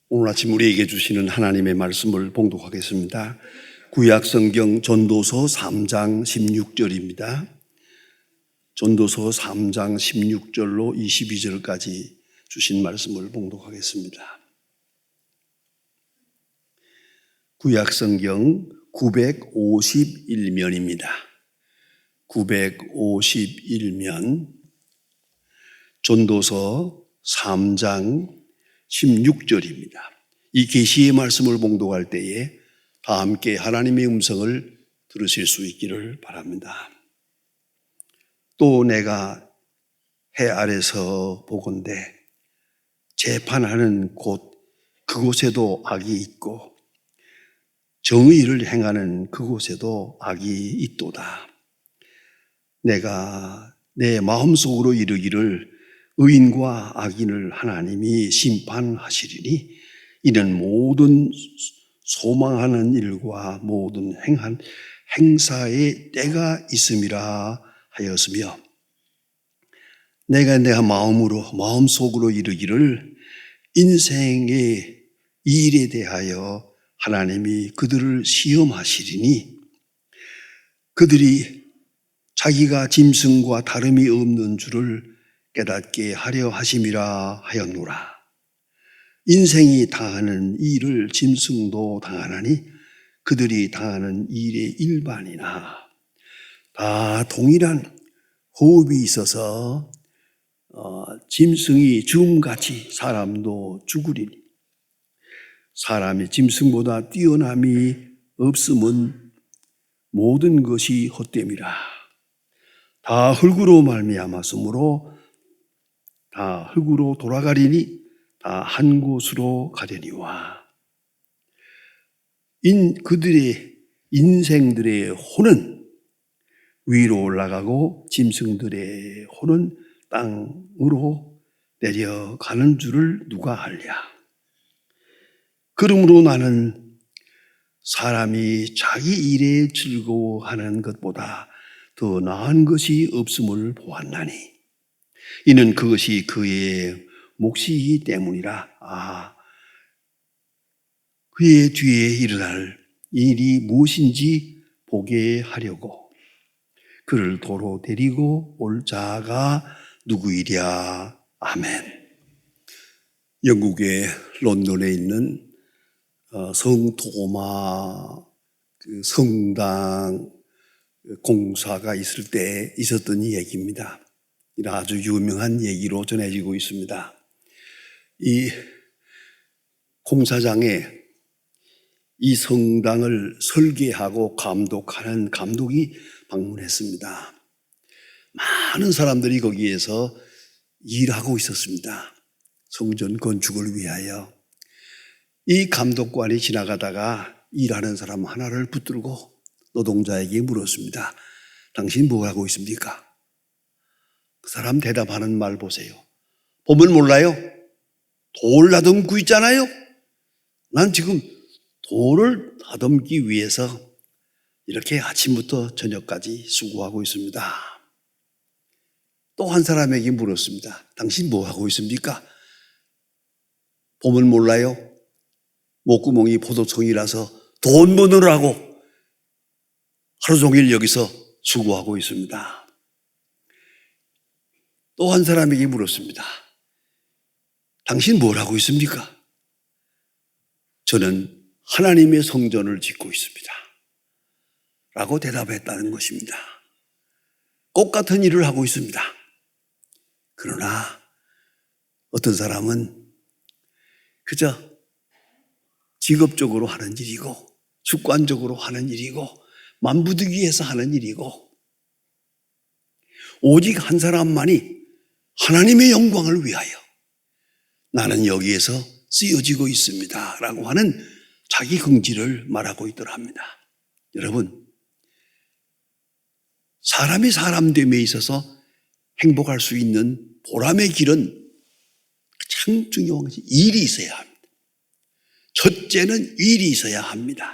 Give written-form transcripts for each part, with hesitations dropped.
오늘 아침 우리에게 주시는 하나님의 말씀을 봉독하겠습니다. 구약성경 전도서 3장 16절입니다. 전도서 3장 16절로 22절까지 주신 말씀을 봉독하겠습니다. 구약성경 951면입니다. 951면 전도서 3장 16절입니다. 이 계시의 말씀을 봉독할 때에 다 함께 하나님의 음성을 들으실 수 있기를 바랍니다. 또 내가 해 아래서 보건대 재판하는 곳 그곳에도 악이 있고 정의를 행하는 그곳에도 악이 있도다. 내가 내 마음속으로 이르기를 의인과 악인을 하나님이 심판하시리니 이는 모든 소망하는 일과 모든 행사에 때가 있음이라 하였으며 내가 내 마음속으로 이르기를 인생의 일에 대하여 하나님이 그들을 시험하시리니 그들이 자기가 짐승과 다름이 없는 줄을 깨닫게 하려 하심이라 하였노라. 인생이 당하는 일을 짐승도 당하나니 그들이 당하는 일의 일반이나 다 동일한 호흡이 있어서 짐승이 죽음같이 사람도 죽으리니 사람이 짐승보다 뛰어남이 없음은 모든 것이 헛됨이라. 다 흙으로 말미암았으므로 다 흙으로 돌아가리니 다 한 곳으로 가려니와 그들의 인생들의 혼은 위로 올라가고 짐승들의 혼은 땅으로 내려가는 줄을 누가 알랴. 그러므로 나는 사람이 자기 일에 즐거워하는 것보다 더 나은 것이 없음을 보았나니 이는 그것이 그의 몫이기 때문이라. 그의 뒤에 일어날 일이 무엇인지 보게 하려고 그를 도로 데리고 올 자가 누구이랴. 아멘. 영국의 런던에 있는 성토마 성당 공사가 있을 때 있었던 얘기입니다. 아주 유명한 얘기로 전해지고 있습니다. 이 공사장에 이 성당을 설계하고 감독하는 감독이 방문했습니다. 많은 사람들이 거기에서 일하고 있었습니다. 성전 건축을 위하여. 이 감독관이 지나가다가 일하는 사람 하나를 붙들고 노동자에게 물었습니다. 당신 뭐 하고 있습니까? 그 사람 대답하는 말 보세요. 보면 몰라요? 돌 다듬고 있잖아요. 난 지금 돌을 다듬기 위해서 이렇게 아침부터 저녁까지 수고하고 있습니다. 또 한 사람에게 물었습니다. 당신 뭐 하고 있습니까? 보면 몰라요? 목구멍이 포도청이라서 돈 버느라고 하루 종일 여기서 수고하고 있습니다. 또 한 사람에게 물었습니다. 당신 뭘 하고 있습니까? 저는 하나님의 성전을 짓고 있습니다. 라고 대답했다는 것입니다. 똑같은 일을 하고 있습니다. 그러나 어떤 사람은 그저 직업적으로 하는 일이고 습관적으로 하는 일이고 만부득이해서 하는 일이고 오직 한 사람만이 하나님의 영광을 위하여 나는 여기에서 쓰여지고 있습니다 라고 하는 자기 긍지를 말하고 있더라 합니다. 여러분, 사람이 사람됨에 있어서 행복할 수 있는 보람의 길은 가장 중요한 것이 일이 있어야 합니다. 첫째는 일이 있어야 합니다.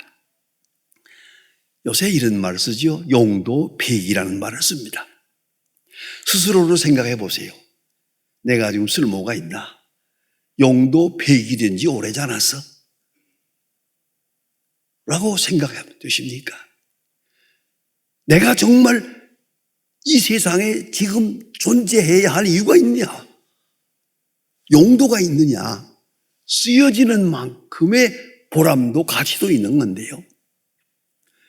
요새 이런 말을 쓰죠. 용도백이라는 말을 씁니다. 스스로를 생각해 보세요. 내가 지금 쓸모가 있나? 용도 폐기된 지 오래지 않았어? 라고 생각하면 되십니까? 내가 정말 이 세상에 지금 존재해야 할 이유가 있냐? 용도가 있느냐? 쓰여지는 만큼의 보람도 가치도 있는 건데요.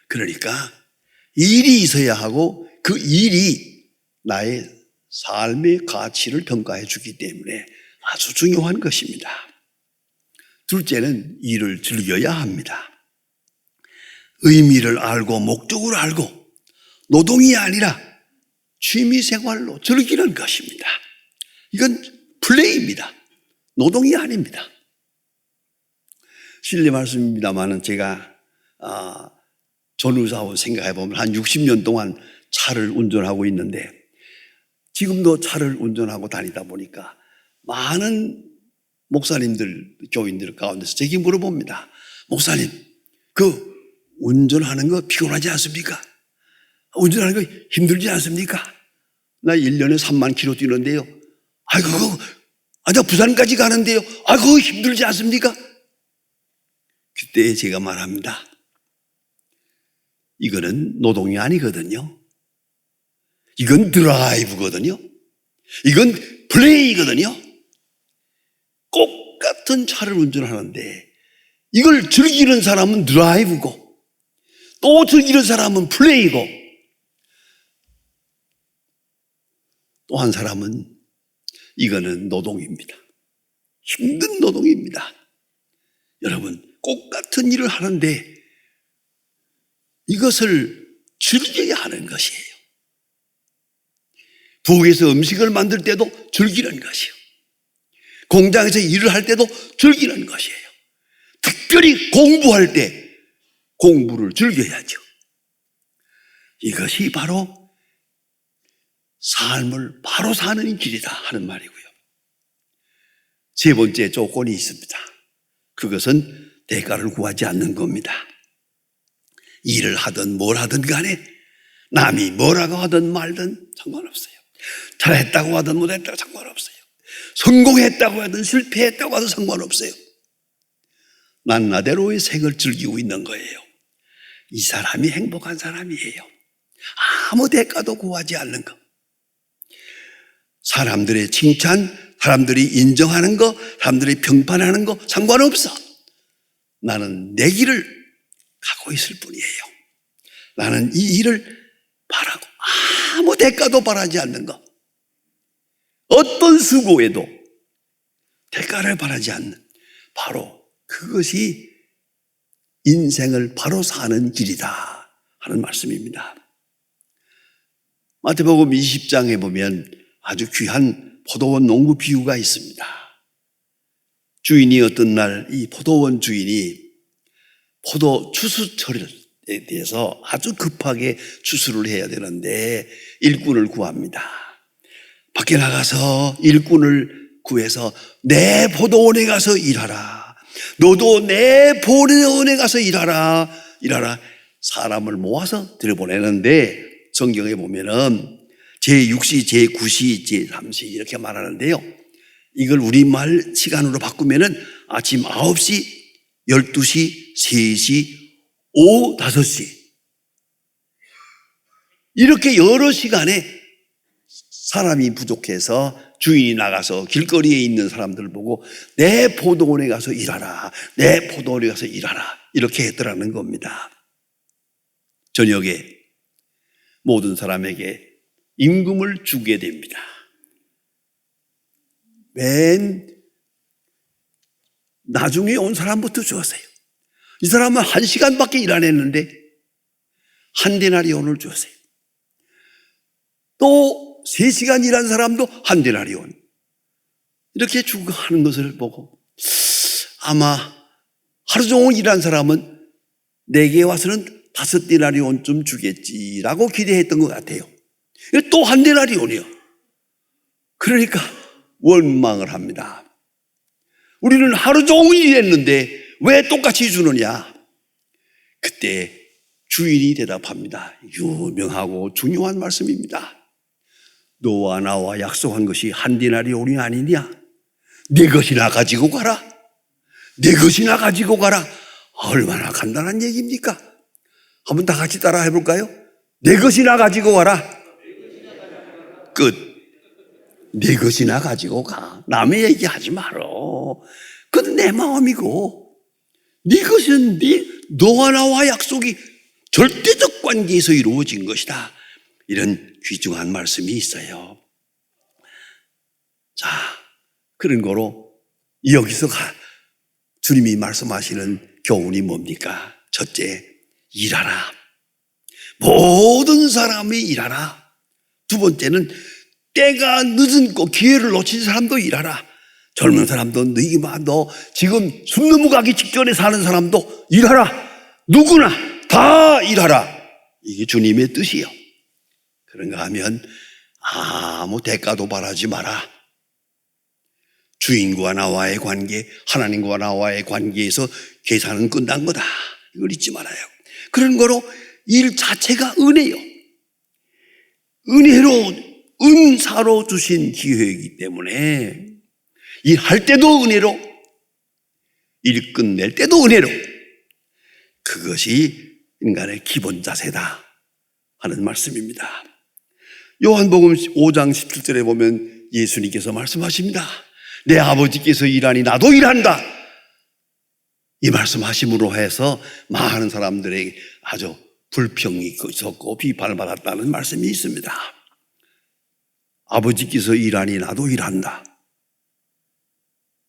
그러니까 일이 있어야 하고 그 일이 나의 삶의 가치를 평가해 주기 때문에 아주 중요한 것입니다. 둘째는 일을 즐겨야 합니다. 의미를 알고 목적을 알고 노동이 아니라 취미생활로 즐기는 것입니다. 이건 플레이입니다. 노동이 아닙니다. 실례 말씀입니다만은 제가 전후사후 생각해 보면 한 60년 동안 차를 운전하고 있는데 지금도 차를 운전하고 다니다 보니까 많은 목사님들, 교인들 가운데서 제게 물어봅니다. 목사님, 그 운전하는 거 피곤하지 않습니까? 운전하는 거 힘들지 않습니까? 나 1년에 3만 킬로 뛰는데요. 나 부산까지 가는데요. 그거 힘들지 않습니까? 그때 제가 말합니다. 이거는 노동이 아니거든요. 이건 드라이브거든요. 이건 플레이거든요. 똑같은 차를 운전하는데 이걸 즐기는 사람은 드라이브고 또 즐기는 사람은 플레이고 또 한 사람은 이거는 노동입니다. 힘든 노동입니다. 여러분, 똑같은 일을 하는데 이것을 즐겨야 하는 것이에요. 부엌에서 음식을 만들 때도 즐기는 것이요. 공장에서 일을 할 때도 즐기는 것이에요. 특별히 공부할 때 공부를 즐겨야죠. 이것이 바로 삶을 바로 사는 길이다 하는 말이고요. 세 번째 조건이 있습니다. 그것은 대가를 구하지 않는 겁니다. 일을 하든 뭘 하든 간에 남이 뭐라고 하든 말든 상관없어요. 잘했다고 하든 못했다고 상관없어요. 성공했다고 하든 실패했다고 하든 상관없어요. 난 나대로의 생을 즐기고 있는 거예요. 이 사람이 행복한 사람이에요. 아무 대가도 구하지 않는 거. 사람들의 칭찬, 사람들이 인정하는 거, 사람들이 평판하는 거 상관없어. 나는 내 길을 가고 있을 뿐이에요. 나는 이 일을 바라고 아무 대가도 바라지 않는 것. 어떤 수고에도 대가를 바라지 않는 바로 그것이 인생을 바로 사는 길이다 하는 말씀입니다. 마태복음 20장에 보면 아주 귀한 포도원 농부 비유가 있습니다. 주인이 어떤 날 이 포도원 주인이 포도 추수철에 대해서 아주 급하게 추수를 해야 되는데 일꾼을 구합니다. 밖에 나가서 일꾼을 구해서 내 포도원에 가서 일하라. 너도 내 포도원에 가서 일하라. 사람을 모아서 들여보내는데 성경에 보면은 제6시, 제9시, 제3시 이렇게 말하는데요. 이걸 우리말 시간으로 바꾸면은 아침 9시, 12시, 3시, 오후 5시. 이렇게 여러 시간에 사람이 부족해서 주인이 나가서 길거리에 있는 사람들 보고 내 포도원에 가서 일하라. 내 포도원에 가서 일하라. 이렇게 했더라는 겁니다. 저녁에 모든 사람에게 임금을 주게 됩니다. 맨 나중에 온 사람부터 주었어요. 이 사람은 1시간밖에 일 안 했는데 한 데나리온을 주었어요. 또 3시간 일한 사람도 한 데나리온. 이렇게 주고 하는 것을 보고 아마 하루 종일 일한 사람은 내게 와서는 5데나리온쯤 주겠지라고 기대했던 것 같아요. 또 한 데나리온이요. 그러니까 원망을 합니다. 우리는 하루 종일 일했는데 왜 똑같이 주느냐? 그때 주인이 대답합니다. 유명하고 중요한 말씀입니다. 너와 나와 약속한 것이 한 데나리온이 아니냐? 내 것이나 가지고 가라. 내 것이나 가지고 가라. 얼마나 간단한 얘기입니까? 한번 다 같이 따라 해볼까요? 내 것이나 가지고 가라. 끝. 내 것이나 가지고 가. 남의 얘기하지 말어. 그건 내 마음이고, 네 것은 너와 나와 약속이 절대적 관계에서 이루어진 것이다. 이런 귀중한 말씀이 있어요. 자, 그런 거로 여기서 주님이 말씀하시는 교훈이 뭡니까? 첫째, 일하라. 모든 사람이 일하라. 두 번째는 때가 늦은 거 기회를 놓친 사람도 일하라. 젊은 사람도 너 지금 숨 넘어가기 직전에 사는 사람도 일하라. 누구나 다 일하라. 이게 주님의 뜻이요. 그런가 하면 아무 대가도 바라지 마라. 주인과 나와의 관계, 하나님과 나와의 관계에서 계산은 끝난 거다. 이걸 잊지 말아요. 그런 거로 일 자체가 은혜요. 은사로 주신 기회이기 때문에 일할 때도 은혜로, 일 끝낼 때도 은혜로. 그것이 인간의 기본 자세다 하는 말씀입니다. 요한복음 5장 17절에 보면 예수님께서 말씀하십니다. 내 아버지께서 일하니 나도 일한다. 이 말씀하심으로 해서 많은 사람들에게 아주 불평이 있었고 비판을 받았다는 말씀이 있습니다. 아버지께서 일하니 나도 일한다.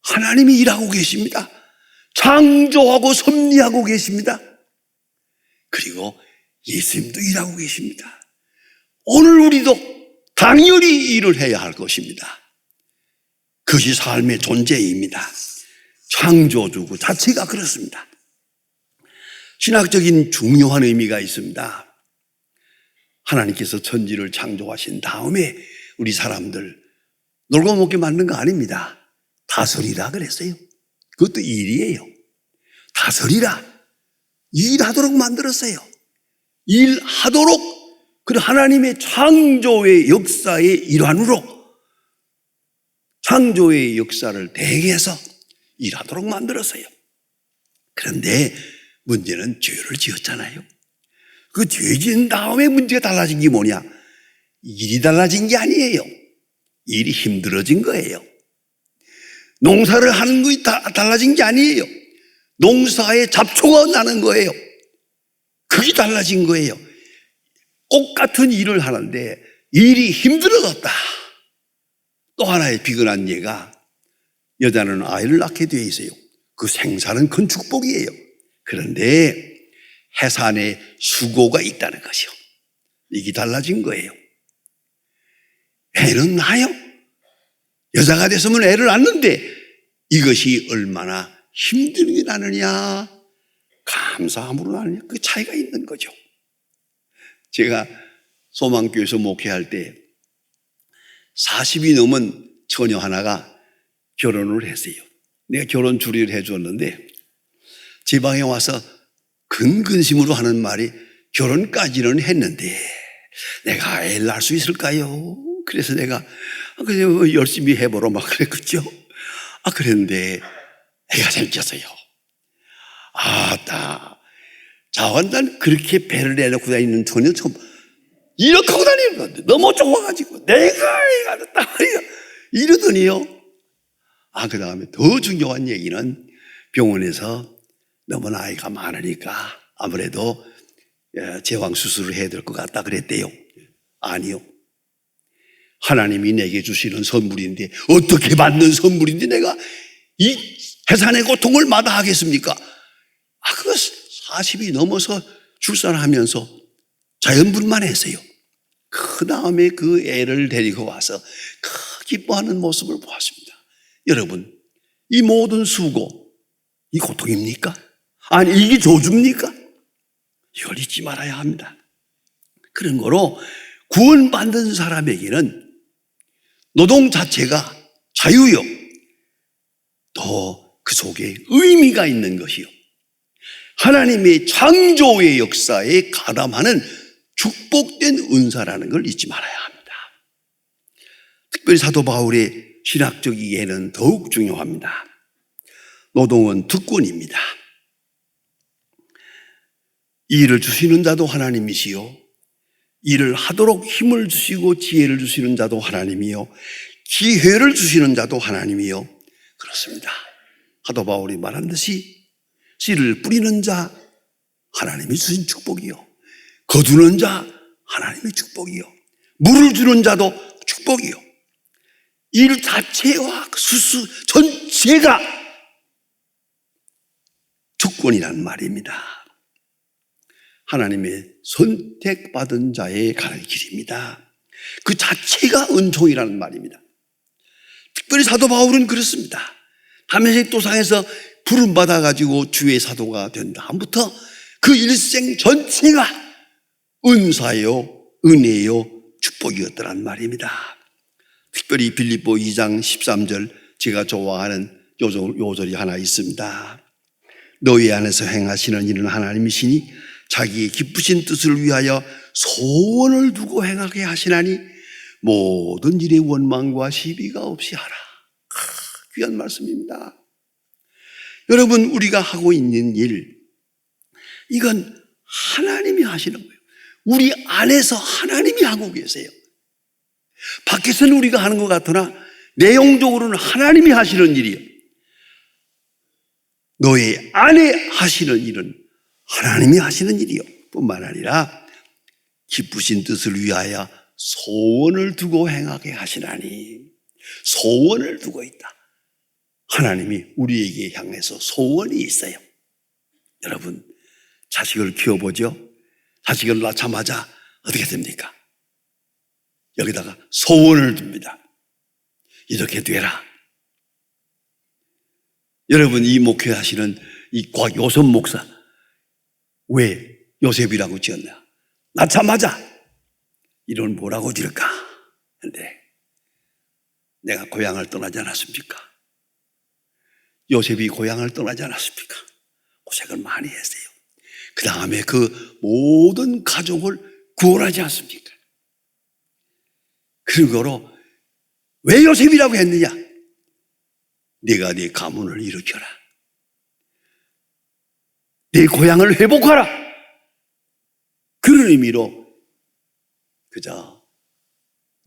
하나님이 일하고 계십니다. 창조하고 섭리하고 계십니다. 그리고 예수님도 일하고 계십니다. 오늘 우리도 당연히 일을 해야 할 것입니다. 그것이 삶의 존재입니다. 창조주고 자체가 그렇습니다. 신학적인 중요한 의미가 있습니다. 하나님께서 천지를 창조하신 다음에 우리 사람들 놀고 먹게 만든 거 아닙니다. 다스리라 그랬어요. 그것도 일이에요. 다스리라. 일하도록 만들었어요. 일하도록 그 하나님의 창조의 역사의 일환으로 창조의 역사를 대개해서 일하도록 만들었어요. 그런데 문제는 죄를 지었잖아요. 그 죄 지은 다음에 문제가 달라진 게 뭐냐? 일이 달라진 게 아니에요. 일이 힘들어진 거예요. 농사를 하는 것이 달라진 게 아니에요. 농사에 잡초가 나는 거예요. 그게 달라진 거예요. 똑같은 일을 하는데 일이 힘들어졌다. 또 하나의 비근한 예가 여자는 아이를 낳게 되어 있어요. 그 생사는 큰 축복이에요. 그런데 해산에 수고가 있다는 것이요. 이게 달라진 거예요. 애는 낳아요. 여자가 됐으면 애를 낳는데 이것이 얼마나 힘들게 나느냐, 감사함으로 나느냐, 그 차이가 있는 거죠. 제가 소망교회에서 목회할 때 40이 넘은 처녀 하나가 결혼을 했어요. 내가 결혼 주례를 해줬는데 제 방에 와서 근근심으로 하는 말이 결혼까지는 했는데 내가 애를 낳을 수 있을까요? 그래서 내가 그냥 열심히 해보러 막 그랬겠죠. 그랬는데 애가 생겼어요. 자완단 그렇게 배를 내놓고 다니는 처녀 처음 이렇게 하고 다니는 건데 너무 좋아가지고 내가 애가 됐다 이러더니요. 그 다음에 더 중요한 얘기는 병원에서 너무 나이가 많으니까 아무래도 제왕 수술을 해야 될 것 같다 그랬대요. 아니요. 하나님이 내게 주시는 선물인데 어떻게 받는 선물인데 내가 이 해산의 고통을 마다하겠습니까? 그거 40이 넘어서 출산하면서 자연분만했어요. 그 다음에 그 애를 데리고 와서 기뻐하는 모습을 보았습니다. 여러분, 이 모든 수고, 이 고통입니까? 아니, 이게 저주입니까? 이걸 잊지 말아야 합니다. 그런 거로 구원받는 사람에게는 노동 자체가 자유요. 또 그 속에 의미가 있는 것이요. 하나님의 창조의 역사에 가담하는 축복된 은사라는 걸 잊지 말아야 합니다. 특별히 사도 바울의 신학적이기에는 더욱 중요합니다. 노동은 특권입니다. 일을 주시는 자도 하나님이시요, 일을 하도록 힘을 주시고 지혜를 주시는 자도 하나님이요, 기회를 주시는 자도 하나님이요. 그렇습니다. 사도 바울이 말한 듯이 씨를 뿌리는 자 하나님이 주신 축복이요, 거두는 자 하나님의 축복이요, 물을 주는 자도 축복이요. 일 자체와 수수 전체가 축권이라는 말입니다. 하나님의 선택받은 자의 가는 길입니다. 그 자체가 은총이라는 말입니다. 특별히 사도 바울은 그렇습니다. 다메섹 도상에서 부름받아가지고 주의 사도가 된 다음부터 그 일생 전체가 은사요, 은혜요, 축복이었더란 말입니다. 특별히 빌립보 2장 13절, 제가 좋아하는 요절이 하나 있습니다. 너희 안에서 행하시는 일은 하나님이시니 자기의 기쁘신 뜻을 위하여 소원을 두고 행하게 하시나니 모든 일에 원망과 시비가 없이 하라. 귀한 말씀입니다. 여러분, 우리가 하고 있는 일, 이건 하나님이 하시는 거예요. 우리 안에서 하나님이 하고 계세요. 밖에서는 우리가 하는 것 같으나 내용적으로는 하나님이 하시는 일이에요. 너의 안에 하시는 일은 하나님이 하시는 일이요, 뿐만 아니라 기쁘신 뜻을 위하여 소원을 두고 행하게 하시나니. 소원을 두고 있다. 하나님이 우리에게 향해서 소원이 있어요. 여러분, 자식을 키워보죠. 자식을 낳자마자 어떻게 됩니까? 여기다가 소원을 둡니다. 이렇게 되라. 여러분, 이 목회하시는 이 곽요섭 목사, 왜 요셉이라고 지었나? 낳자마자 이런 뭐라고 지을까? 근데 내가 고향을 떠나지 않았습니까? 요셉이 고향을 떠나지 않았습니까? 고생을 많이 했어요. 그 다음에 그 모든 가족을 구원하지 않습니까? 그러므로 왜 요셉이라고 했느냐? 네가 네 가문을 일으켜라. 네 고향을 회복하라. 그런 의미로 그저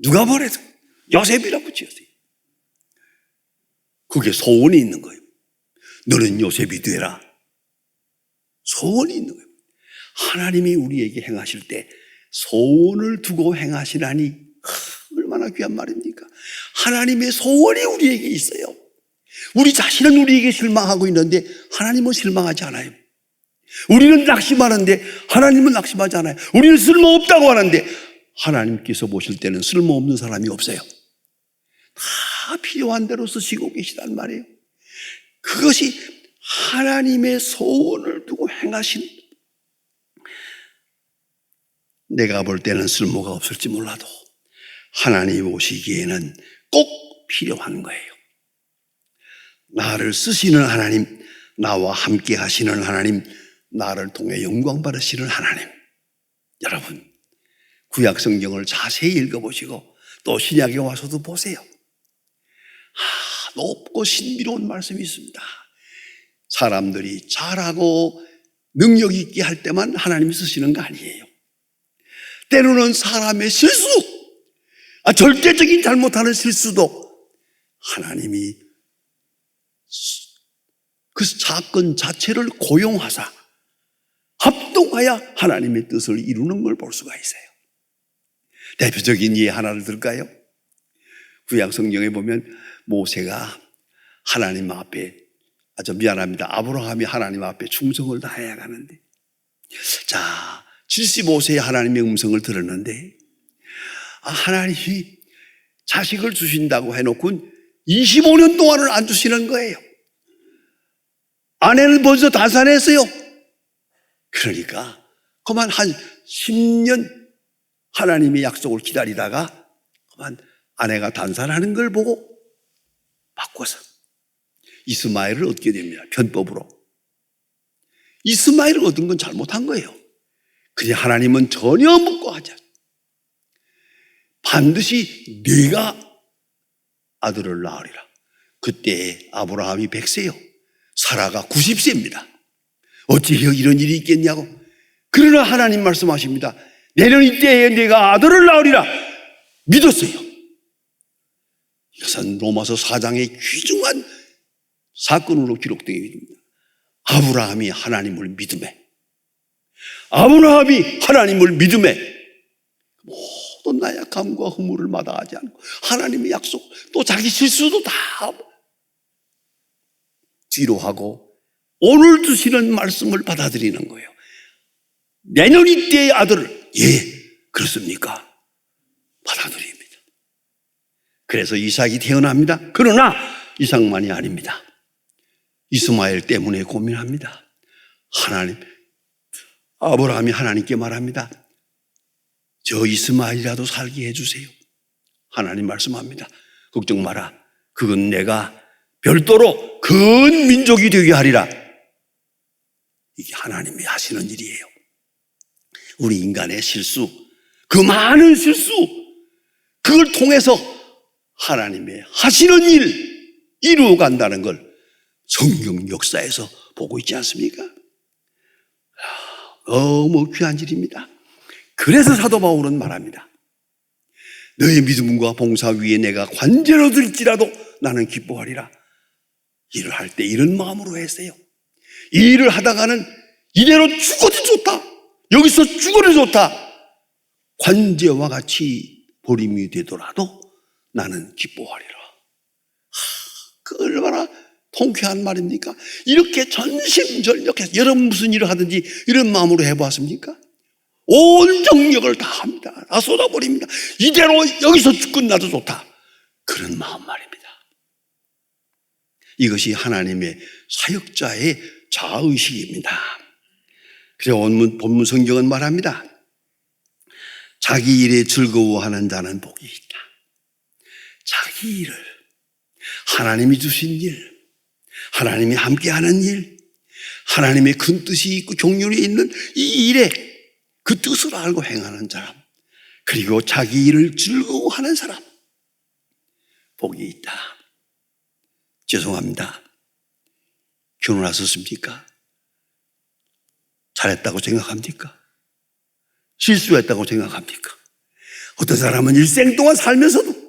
누가 뭐래도 요셉이라고 지었어요. 그게 소원이 있는 거예요. 너는 요셉이 되라. 소원이 있는 거예요. 하나님이 우리에게 행하실 때 소원을 두고 행하시라니 얼마나 귀한 말입니까? 하나님의 소원이 우리에게 있어요. 우리 자신은 우리에게 실망하고 있는데 하나님은 실망하지 않아요. 우리는 낙심하는데 하나님은 낙심하지 않아요. 우리는 쓸모없다고 하는데 하나님께서 보실 때는 쓸모없는 사람이 없어요. 다 필요한 대로 쓰시고 계시단 말이에요. 그것이 하나님의 소원을 두고 행하신, 내가 볼 때는 쓸모가 없을지 몰라도 하나님이 보시기에는 꼭 필요한 거예요. 나를 쓰시는 하나님, 나와 함께 하시는 하나님, 나를 통해 영광 받으시는 하나님. 여러분, 구약 성경을 자세히 읽어보시고 또 신약에 와서도 보세요. 높고 신비로운 말씀이 있습니다. 사람들이 잘하고 능력 있게 할 때만 하나님이 쓰시는 거 아니에요. 때로는 사람의 실수, 절대적인 잘못하는 실수도 하나님이 그 사건 자체를 고용하사 합동하여 하나님의 뜻을 이루는 걸 볼 수가 있어요. 대표적인 예 하나를 들까요? 구약 성경에 보면 모세가 하나님 앞에, 미안합니다, 아브라함이 하나님 앞에 충성을 다해야 하는데, 자, 75세에 하나님의 음성을 들었는데 하나님이 자식을 주신다고 해놓고 25년 동안을 안 주시는 거예요. 아내는 벌써 단산했어요. 그러니까 그만 한 10년 하나님의 약속을 기다리다가 그만 아내가 단산하는 걸 보고 바꿔서 이스마엘을 얻게 됩니다. 편법으로. 이스마엘을 얻은 건 잘못한 거예요. 그냥 하나님은 전혀 묻고 하지 않아요. 반드시 네가 아들을 낳으리라. 그때 아브라함이 100세요. 사라가 90세입니다. 어찌 이런 일이 있겠냐고. 그러나 하나님 말씀하십니다. 내년 이때에 내가 아들을 낳으리라. 믿었어요. 이것은 로마서 4장의 귀중한 사건으로 기록되어 있습니다. 아브라함이 하나님을 믿음에, 아브라함이 하나님을 믿음에 모든 나약함과 허물을 마다하지 않고 하나님의 약속, 또 자기 실수도 다 뒤로 하고 오늘 주시는 말씀을 받아들이는 거예요. 내년 이때의 아들을, 그렇습니까? 받아들입니다. 그래서 이삭이 태어납니다. 그러나 이삭만이 아닙니다. 이스마엘 때문에 고민합니다. 아브라함이 하나님께 말합니다. 저 이스마엘이라도 살게 해주세요. 하나님 말씀합니다. 걱정 마라. 그건 내가 별도로 큰 민족이 되게 하리라. 이게 하나님이 하시는 일이에요. 우리 인간의 실수, 그 많은 실수, 그걸 통해서 하나님의 하시는 일 이루어간다는 걸 성경 역사에서 보고 있지 않습니까? 너무 귀한 일입니다. 그래서 사도 바울은 말합니다. 너의 믿음과 봉사 위에 내가 관제로 들지라도 나는 기뻐하리라. 일을 할 때 이런 마음으로 했어요. 이 일을 하다가는 이대로 죽어도 좋다. 여기서 죽어도 좋다. 관제와 같이 버림이 되더라도 나는 기뻐하리라. 그 얼마나 통쾌한 말입니까? 이렇게 전심전력해서 여러분 무슨 일을 하든지 이런 마음으로 해보았습니까? 온 정력을 다 합니다. 다 쏟아버립니다. 이대로 여기서 끝나도 좋다. 그런 마음 말입니다. 이것이 하나님의 사역자의 자의식입니다. 그래서 본문 성경은 말합니다. 자기 일에 즐거워하는 자는 복이 있다. 자기 일을, 하나님이 주신 일, 하나님이 함께하는 일, 하나님의 큰 뜻이 있고 종륜이 있는 이 일에 그 뜻을 알고 행하는 사람, 그리고 자기 일을 즐거워하는 사람, 복이 있다. 죄송합니다. 결혼하셨습니까? 잘했다고 생각합니까? 실수했다고 생각합니까? 어떤 사람은 일생 동안 살면서도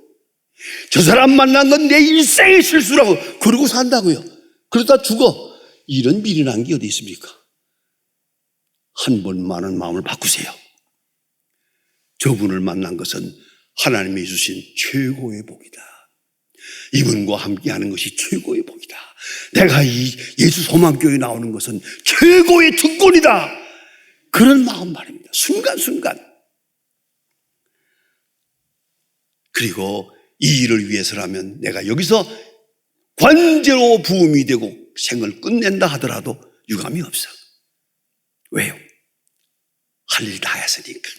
저 사람 만난 건 내 일생의 실수라고 그러고 산다고요. 그러다 죽어. 이런 미련한 게 어디 있습니까? 한 번만은 마음을 바꾸세요. 저분을 만난 것은 하나님이 주신 최고의 복이다. 이분과 함께하는 것이 최고의 복이다. 내가 이 예수 소망교회에 나오는 것은 최고의 특권이다. 그런 마음 말입니다. 순간순간. 그리고 이 일을 위해서라면 내가 여기서 관제로 부음이 되고 생을 끝낸다 하더라도 유감이 없어. 왜요? 할 일 다 했으니까.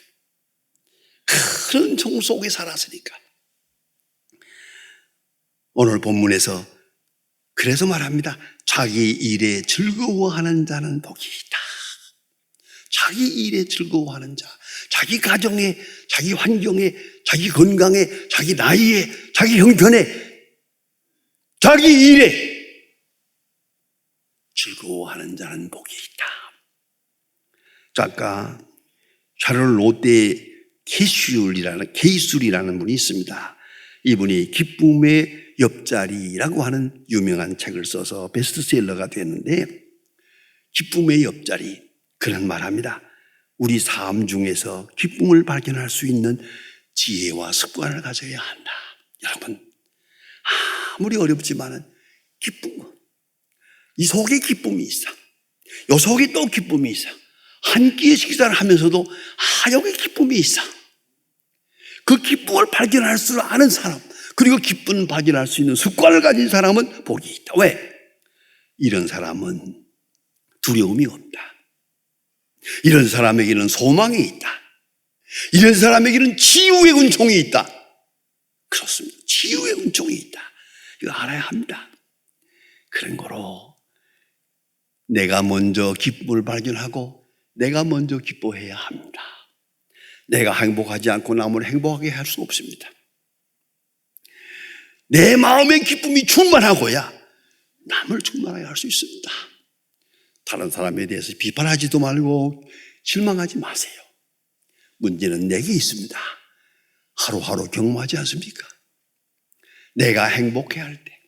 그런 정 속에 살았으니까. 오늘 본문에서 그래서 말합니다. 자기 일에 즐거워하는 자는 복이 있다. 자기 일에 즐거워하는 자, 자기 가정에, 자기 환경에, 자기 건강에, 자기 나이에, 자기 형편에, 자기 일에 즐거워하는 자는 복이 있다. 작가 샤를 롯데 케이술이라는 분이 있습니다. 이분이 기쁨의 옆자리라고 하는 유명한 책을 써서 베스트셀러가 됐는데, 기쁨의 옆자리, 그런 말합니다. 우리 삶 중에서 기쁨을 발견할 수 있는 지혜와 습관을 가져야 한다. 여러분, 아무리 어렵지만은 기쁜 것, 이 속에 기쁨이 있어. 요 속에 또 기쁨이 있어. 한 끼의 식사를 하면서도 여기 기쁨이 있어. 그 기쁨을 발견할 줄 아는 사람, 그리고 기쁨을 발견할 수 있는 습관을 가진 사람은 복이 있다. 왜? 이런 사람은 두려움이 없다. 이런 사람에게는 소망이 있다. 이런 사람에게는 치유의 은총이 있다. 그렇습니다. 치유의 은총이 있다. 이거 알아야 합니다. 그런 거로 내가 먼저 기쁨을 발견하고 내가 먼저 기뻐해야 합니다. 내가 행복하지 않고 남을 행복하게 할 수 없습니다. 내 마음의 기쁨이 충만하고야 남을 충만하게 할 수 있습니다. 다른 사람에 대해서 비판하지도 말고 실망하지 마세요. 문제는 내게 있습니다. 하루하루 경험하지 않습니까? 내가 행복해할 때,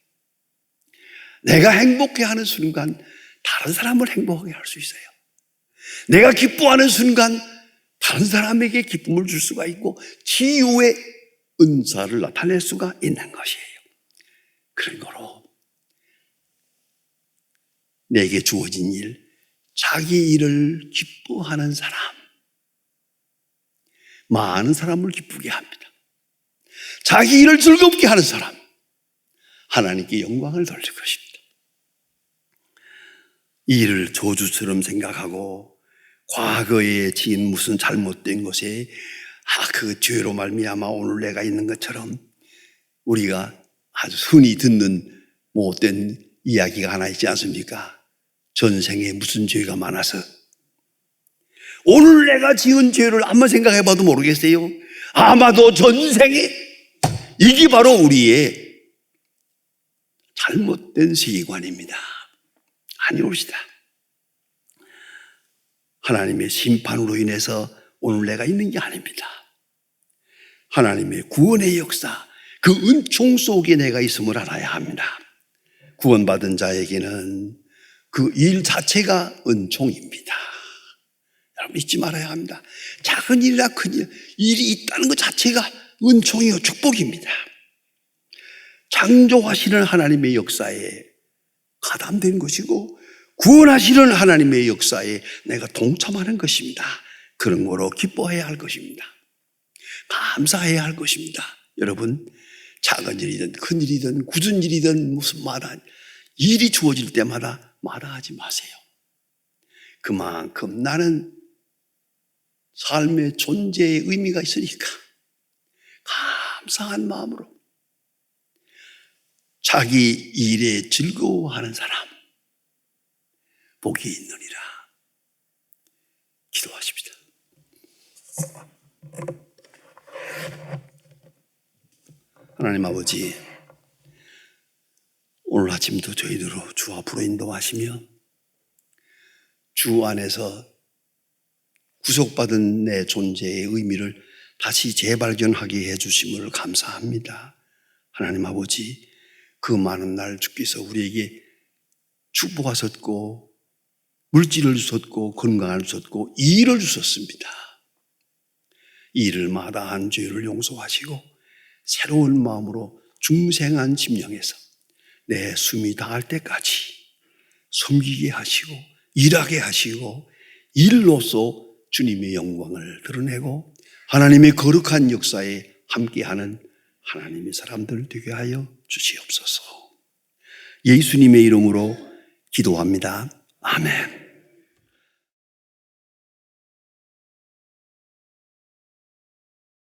내가 행복해하는 순간 다른 사람을 행복하게 할 수 있어요. 내가 기뻐하는 순간 다른 사람에게 기쁨을 줄 수가 있고 치유의 은사를 나타낼 수가 있는 것이에요. 그런 거로 내게 주어진 일, 자기 일을 기뻐하는 사람, 많은 사람을 기쁘게 합니다. 자기 일을 즐겁게 하는 사람, 하나님께 영광을 돌릴 것입니다. 이 일을 저주처럼 생각하고 과거에 지은 무슨 잘못된 것에 그 죄로 말미암아 오늘 내가 있는 것처럼 우리가 아주 흔히 듣는 못된 이야기가 하나 있지 않습니까? 전생에 무슨 죄가 많아서 오늘 내가 지은 죄를 한번 생각해 봐도 모르겠어요. 아마도 전생에 이게 바로 우리의 잘못된 세계관입니다. 아니옵시다. 하나님의 심판으로 인해서 오늘 내가 있는 게 아닙니다. 하나님의 구원의 역사, 그 은총 속에 내가 있음을 알아야 합니다. 구원받은 자에게는 그 일 자체가 은총입니다. 여러분 잊지 말아야 합니다. 작은 일이나 큰 일, 일이 있다는 것 자체가 은총이요 축복입니다. 창조하시는 하나님의 역사에 가담된 것이고 구원하시는 하나님의 역사에 내가 동참하는 것입니다. 그런 거로 기뻐해야 할 것입니다. 감사해야 할 것입니다. 여러분 작은 일이든 큰 일이든 굳은 일이든 무슨 말한 일이 주어질 때마다 마다하지 마세요. 그만큼 나는 삶의 존재의 의미가 있으니까 감사한 마음으로 자기 일에 즐거워하는 사람 복이 있느니라. 기도하십시다. 하나님 아버지, 오늘 아침도 저희들로 주 앞으로 인도하시며 주 안에서 구속받은 내 존재의 의미를 다시 재발견하게 해주심을 감사합니다. 하나님 아버지, 그 많은 날 주께서 우리에게 축복하셨고 물질을 주셨고 건강을 주셨고 일을 주셨습니다. 이 일을 마다한 죄를 용서하시고 새로운 마음으로 중생한 심령에서 내 숨이 닿을 때까지 섬기게 하시고 일하게 하시고 일로서 주님의 영광을 드러내고 하나님의 거룩한 역사에 함께하는 하나님의 사람들 되게 하여 주시옵소서. 예수님의 이름으로 기도합니다. 아멘.